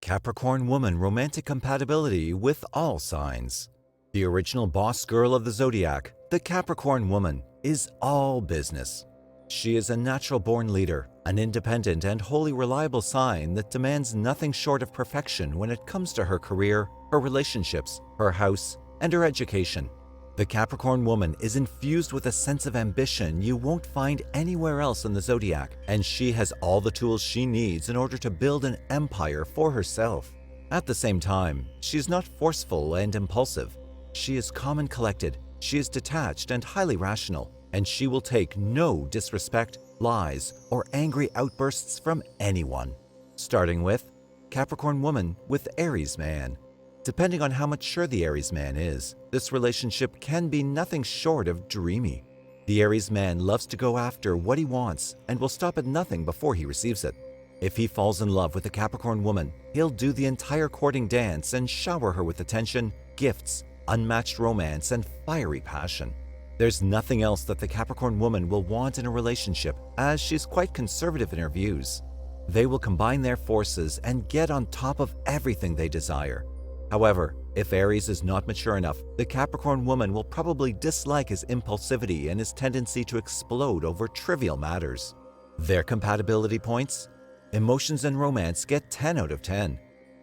Capricorn woman romantic compatibility with all signs. The original boss girl of the Zodiac, the Capricorn woman, is all business. She is a natural-born leader, an independent and wholly reliable sign that demands nothing short of perfection when it comes to her career, her relationships, her house, and her education. The Capricorn woman is infused with a sense of ambition you won't find anywhere else in the Zodiac, and she has all the tools she needs in order to build an empire for herself. At the same time, she's not forceful and impulsive. She is calm and collected, she is detached and highly rational, and she will take no disrespect, lies, or angry outbursts from anyone. Starting with Capricorn woman with Aries man. Depending on how mature the Aries man is, this relationship can be nothing short of dreamy. The Aries man loves to go after what he wants and will stop at nothing before he receives it. If he falls in love with a Capricorn woman, he'll do the entire courting dance and shower her with attention, gifts, unmatched romance, and fiery passion. There's nothing else that the Capricorn woman will want in a relationship, as she's quite conservative in her views. They will combine their forces and get on top of everything they desire. However, if Aries is not mature enough, the Capricorn woman will probably dislike his impulsivity and his tendency to explode over trivial matters. Their compatibility points: emotions and romance get 10 out of 10,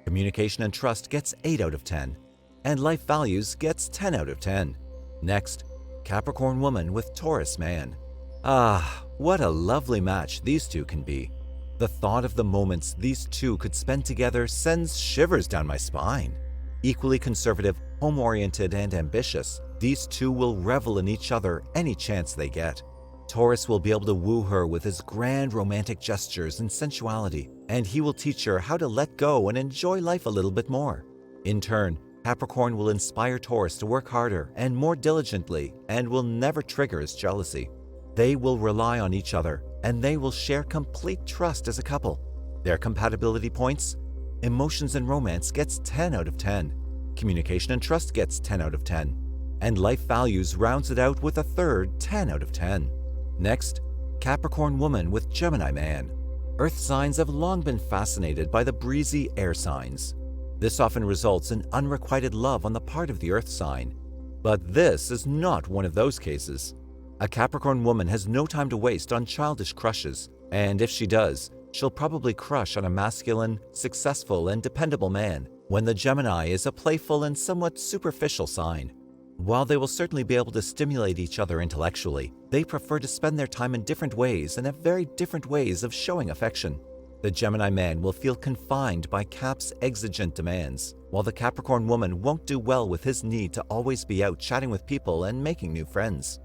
communication and trust gets 8 out of 10, and life values gets 10 out of 10. Next, Capricorn woman with Taurus man. Ah, what a lovely match these two can be. The thought of the moments these two could spend together sends shivers down my spine. Equally conservative, home-oriented, and ambitious, these two will revel in each other any chance they get. Taurus will be able to woo her with his grand romantic gestures and sensuality, and he will teach her how to let go and enjoy life a little bit more. In turn, Capricorn will inspire Taurus to work harder and more diligently and will never trigger his jealousy. They will rely on each other, and they will share complete trust as a couple. Their compatibility points: emotions and romance gets 10 out of 10, communication and trust gets 10 out of 10, and life values rounds it out with a third 10 out of 10. Next, Capricorn woman with Gemini man. Earth signs have long been fascinated by the breezy air signs. This often results in unrequited love on the part of the Earth sign. But this is not one of those cases. A Capricorn woman has no time to waste on childish crushes, and if she does, she'll probably crush on a masculine, successful, and dependable man, when the Gemini is a playful and somewhat superficial sign. While they will certainly be able to stimulate each other intellectually, they prefer to spend their time in different ways and have very different ways of showing affection. The Gemini man will feel confined by Cap's exigent demands, while the Capricorn woman won't do well with his need to always be out chatting with people and making new friends.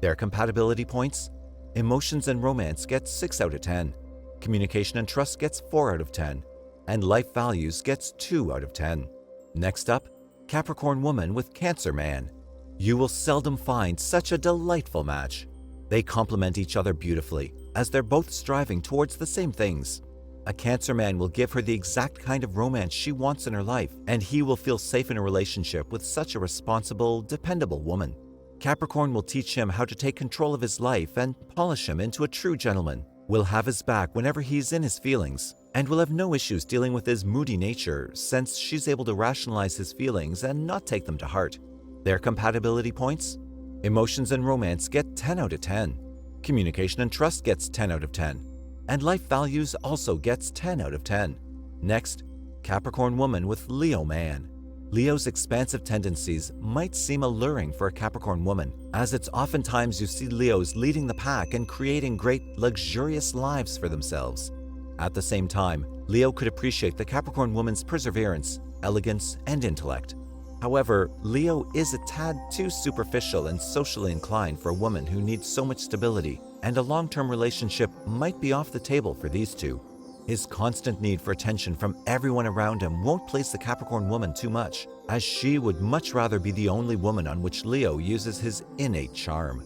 Their compatibility points: emotions and romance gets 6 out of 10, communication and trust gets 4 out of 10, and life values gets 2 out of 10. Next up, Capricorn woman with Cancer man. You will seldom find such a delightful match. They complement each other beautifully, as they're both striving towards the same things. A Cancer man will give her the exact kind of romance she wants in her life, and he will feel safe in a relationship with such a responsible, dependable woman. Capricorn will teach him how to take control of his life and polish him into a true gentleman, will have his back whenever he's in his feelings, and will have no issues dealing with his moody nature since she's able to rationalize his feelings and not take them to heart. Their compatibility points: emotions and romance get 10 out of 10, communication and trust gets 10 out of 10, and life values also gets 10 out of 10. Next, Capricorn woman with Leo man. Leo's expansive tendencies might seem alluring for a Capricorn woman, as it's oftentimes you see Leos leading the pack and creating great, luxurious lives for themselves. At the same time, Leo could appreciate the Capricorn woman's perseverance, elegance, and intellect. However, Leo is a tad too superficial and socially inclined for a woman who needs so much stability, and a long-term relationship might be off the table for these two. His constant need for attention from everyone around him won't please the Capricorn woman too much, as she would much rather be the only woman on which Leo uses his innate charm.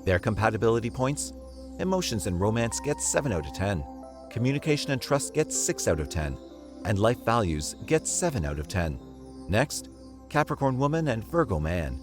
Their compatibility points: emotions and romance get 7 out of 10, communication and trust gets 6 out of 10, and life values get 7 out of 10. Next, Capricorn woman and Virgo man.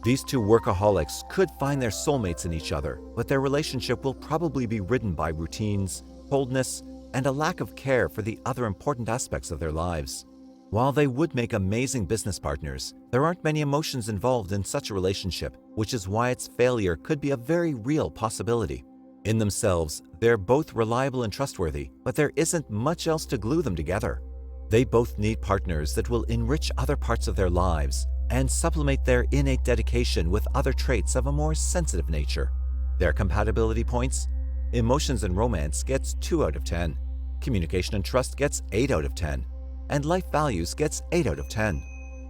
These two workaholics could find their soulmates in each other, but their relationship will probably be ridden by routines, coldness, and a lack of care for the other important aspects of their lives. While they would make amazing business partners, there aren't many emotions involved in such a relationship, which is why its failure could be a very real possibility. In themselves, they're both reliable and trustworthy, but there isn't much else to glue them together. They both need partners that will enrich other parts of their lives and supplement their innate dedication with other traits of a more sensitive nature. Their compatibility points: emotions and romance gets 2 out of 10, communication and trust gets 8 out of 10, and life values gets 8 out of 10.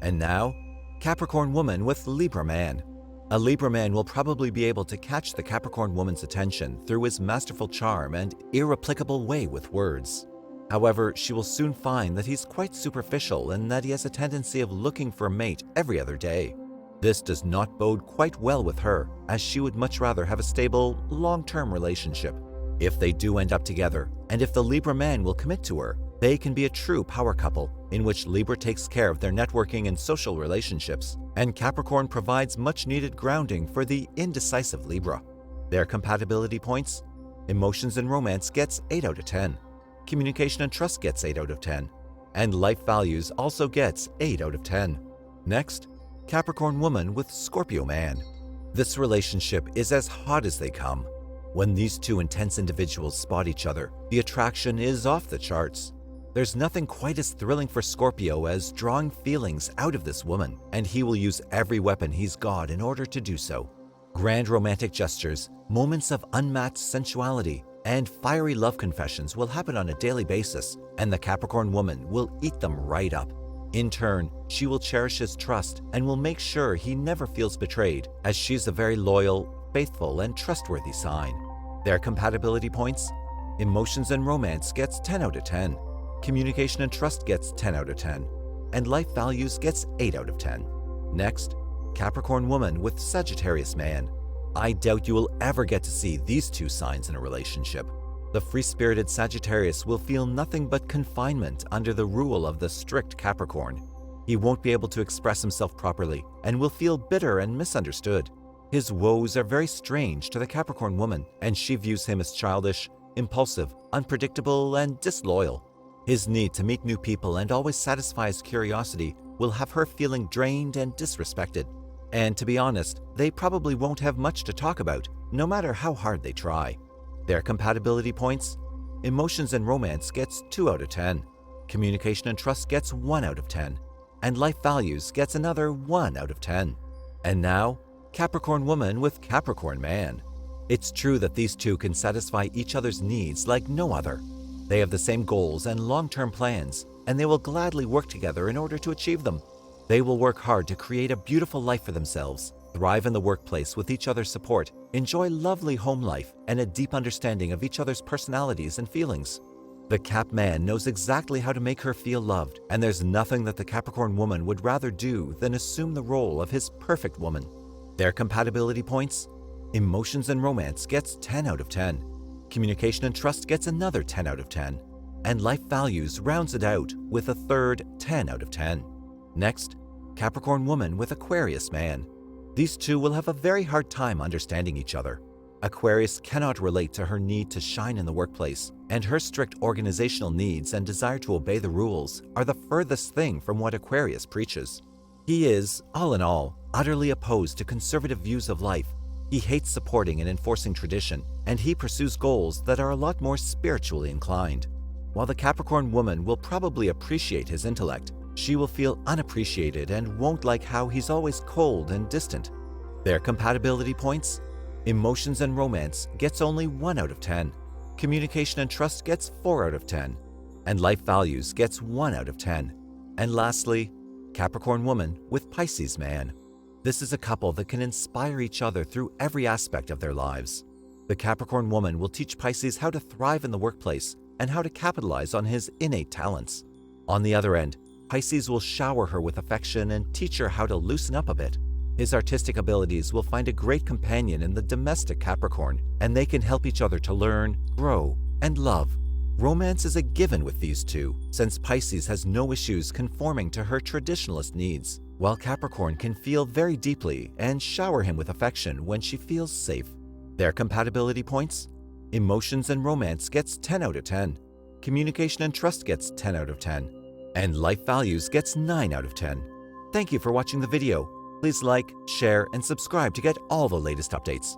And now, Capricorn woman with Libra man. A Libra man will probably be able to catch the Capricorn woman's attention through his masterful charm and irreplicable way with words. However, she will soon find that he's quite superficial and that he has a tendency of looking for a mate every other day. This does not bode quite well with her, as she would much rather have a stable, long-term relationship. If they do end up together, and if the Libra man will commit to her, they can be a true power couple, in which Libra takes care of their networking and social relationships, and Capricorn provides much-needed grounding for the indecisive Libra. Their compatibility points: emotions and romance gets 8 out of 10, communication and trust gets 8 out of 10, and life values also gets 8 out of 10. Next, Capricorn woman with Scorpio man. This relationship is as hot as they come. When these two intense individuals spot each other, the attraction is off the charts. There's nothing quite as thrilling for Scorpio as drawing feelings out of this woman, and he will use every weapon he's got in order to do so. Grand romantic gestures, moments of unmatched sensuality, and fiery love confessions will happen on a daily basis, and the Capricorn woman will eat them right up. In turn, she will cherish his trust and will make sure he never feels betrayed, as she's a very loyal, faithful, and trustworthy sign. Their compatibility points: emotions and romance gets 10 out of 10, communication and trust gets 10 out of 10, and life values gets 8 out of 10. Next, Capricorn woman with Sagittarius man. I doubt you will ever get to see these two signs in a relationship. The free-spirited Sagittarius will feel nothing but confinement under the rule of the strict Capricorn. He won't be able to express himself properly and will feel bitter and misunderstood. His woes are very strange to the Capricorn woman, and she views him as childish, impulsive, unpredictable, and disloyal. His need to meet new people and always satisfy his curiosity will have her feeling drained and disrespected. And to be honest, they probably won't have much to talk about, no matter how hard they try. Their compatibility points: emotions and romance gets 2 out of 10, communication and trust gets 1 out of 10, and life values gets another 1 out of 10. And now, Capricorn woman with Capricorn man. It's true that these two can satisfy each other's needs like no other. They have the same goals and long-term plans, and they will gladly work together in order to achieve them. They will work hard to create a beautiful life for themselves, thrive in the workplace with each other's support, enjoy lovely home life, and a deep understanding of each other's personalities and feelings. The Cap man knows exactly how to make her feel loved, and there's nothing that the Capricorn woman would rather do than assume the role of his perfect woman. Their compatibility points: emotions and romance gets 10 out of 10, communication and trust gets another 10 out of 10, and life values rounds it out with a third 10 out of 10. Next, Capricorn woman with Aquarius man. These two will have a very hard time understanding each other. Aquarius cannot relate to her need to shine in the workplace, and her strict organizational needs and desire to obey the rules are the furthest thing from what Aquarius preaches. He is, all in all, utterly opposed to conservative views of life. He hates supporting and enforcing tradition, and he pursues goals that are a lot more spiritually inclined. While the Capricorn woman will probably appreciate his intellect, she will feel unappreciated and won't like how he's always cold and distant. Their compatibility points: emotions and romance gets only 1 out of 10, communication and trust gets 4 out of 10, and life values gets 1 out of 10. And lastly, Capricorn woman with Pisces man. This is a couple that can inspire each other through every aspect of their lives. The Capricorn woman will teach Pisces how to thrive in the workplace and how to capitalize on his innate talents. On the other end, Pisces will shower her with affection and teach her how to loosen up a bit. His artistic abilities will find a great companion in the domestic Capricorn, and they can help each other to learn, grow, and love. Romance is a given with these two, since Pisces has no issues conforming to her traditionalist needs, while Capricorn can feel very deeply and shower him with affection when she feels safe. Their compatibility points: emotions and romance gets 10 out of 10, communication and trust gets 10 out of 10, and life values gets 9 out of 10. Thank you for watching the video. Please like, share, and subscribe to get all the latest updates.